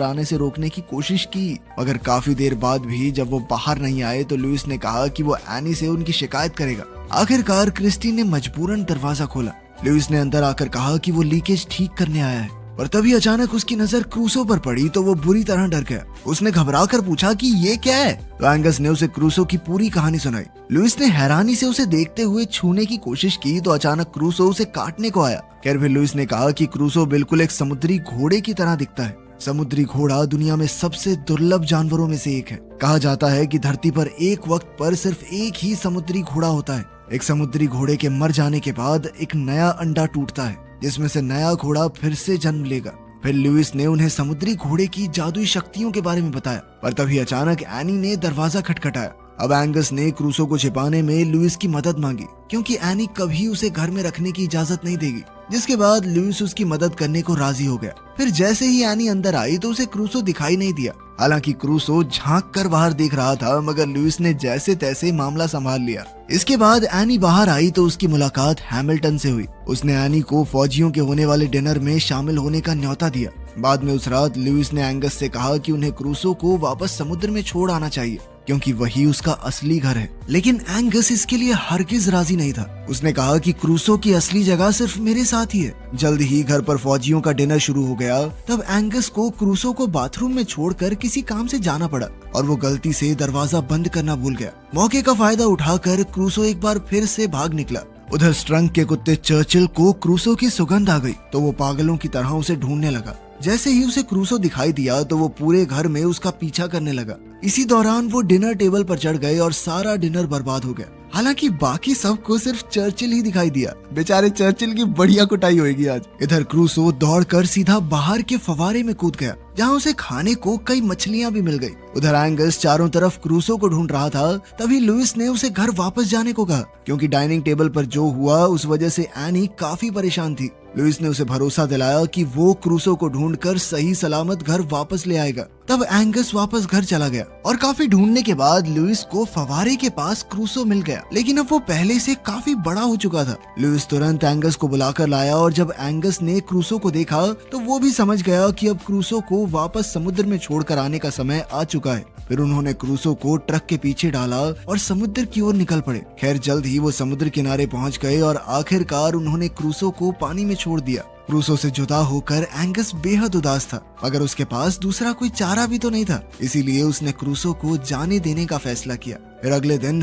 आने से रोकने की कोशिश की, मगर काफी देर बाद भी जब वो बाहर नहीं आए तो लुइस ने कहा कि वो एनी से उनकी शिकायत करेगा। आखिरकार क्रिस्टी ने मजबूरन दरवाजा खोला। लुइस ने अंदर आकर कहा कि वो लीकेज ठीक करने आया है, और तभी अचानक उसकी नजर क्रूसो पर पड़ी तो वो बुरी तरह डर गया। उसने घबराकर पूछा कि ये क्या है, तो एंगस ने उसे क्रूसो की पूरी कहानी सुनाई। लुइस ने हैरानी से उसे देखते हुए छूने की कोशिश की तो अचानक क्रूसो उसे काटने को आया। खैर फिर लुइस ने कहा कि क्रूसो बिल्कुल एक समुद्री घोड़े की तरह दिखता है। समुद्री घोड़ा दुनिया में सबसे दुर्लभ जानवरों में से एक है। कहा जाता है कि धरती पर एक वक्त पर सिर्फ एक ही समुद्री घोड़ा होता है। एक समुद्री घोड़े के मर जाने के बाद एक नया अंडा टूटता है, जिसमें से नया घोड़ा फिर से जन्म लेगा। फिर लुइस ने उन्हें समुद्री घोड़े की जादुई शक्तियों के बारे में बताया, पर तभी अचानक एनी ने दरवाजा खटखटाया। अब एंगस ने क्रूसो को छिपाने में लुइस की मदद मांगी, क्योंकि एनी कभी उसे घर में रखने की इजाजत नहीं देगी। जिसके बाद लुइस उसकी मदद करने को राजी हो गया। फिर जैसे ही एनी अंदर आई तो उसे क्रूसो दिखाई नहीं दिया। हालांकि क्रूसो झांक कर बाहर देख रहा था, मगर लुइस ने जैसे तैसे मामला संभाल लिया। इसके बाद एनी बाहर आई तो उसकी मुलाकात हैमिल्टन से हुई। उसने एनी को फौजियों के होने वाले डिनर में शामिल होने का न्योता दिया। बाद में उस रात लुइस ने एंगस से कहा कि उन्हें क्रूसो को वापस समुद्र में छोड़ आना चाहिए, क्योंकि वही उसका असली घर है। लेकिन एंगस इसके लिए हरगिज राजी नहीं था। उसने कहा कि क्रूसो की असली जगह सिर्फ मेरे साथ ही है। जल्द ही घर पर फौजियों का डिनर शुरू हो गया। तब एंगस को क्रूसो को बाथरूम में छोड़कर किसी काम से जाना पड़ा और वो गलती से दरवाजा बंद करना भूल गया। मौके का फायदा उठाकर क्रूसो एक बार फिर से भाग निकला। उधर स्ट्रंग के कुत्ते चर्चिल को क्रूसो की सुगंध आ गई तो वो पागलों की तरह उसे ढूंढने लगा। जैसे ही उसे क्रूसो दिखाई दिया तो वो पूरे घर में उसका पीछा करने लगा। इसी दौरान वो डिनर टेबल पर चढ़ गए और सारा डिनर बर्बाद हो गया। हालांकि बाकी सबको सिर्फ चर्चिल ही दिखाई दिया। बेचारे चर्चिल की बढ़िया कुटाई होगी आज। इधर क्रूसो दौड़कर सीधा बाहर के फवारे में कूद गया, जहां उसे खाने को कई मछलियां भी मिल गई। उधर एंगस चारों तरफ क्रूसो को ढूंढ रहा था। तभी लुइस ने उसे घर वापस जाने को कहा, क्योंकि डाइनिंग टेबल पर जो हुआ उस वजह से एनी काफी परेशान थी। लुइस ने उसे भरोसा दिलाया कि वो क्रूसो को ढूंढकर सही सलामत घर वापस ले आएगा। तब एंगस वापस घर चला गया और काफी ढूंढने के बाद लुइस को फवारे के पास क्रूसो मिल गया, लेकिन अब वो पहले से काफी बड़ा हो चुका था। लुइस तुरंत एंगस को बुलाकर लाया और जब एंगस ने क्रूसो को देखा तो वो भी समझ गया कि अब क्रूसो को वापस समुद्र में छोड़कर आने का समय आ चुका है। फिर उन्होंने क्रूसो को ट्रक के पीछे डाला और समुद्र की ओर निकल पड़े। खैर जल्द ही वो समुद्र किनारे पहुंच गए और आखिरकार उन्होंने क्रूसो को पानी में छोड़ दिया। क्रूसो से जुदा होकर एंगस बेहद उदास था, मगर उसके पास दूसरा कोई चारा भी तो नहीं था। इसीलिए उसने क्रूसो को जाने देने का फैसला किया। फिर अगले दिन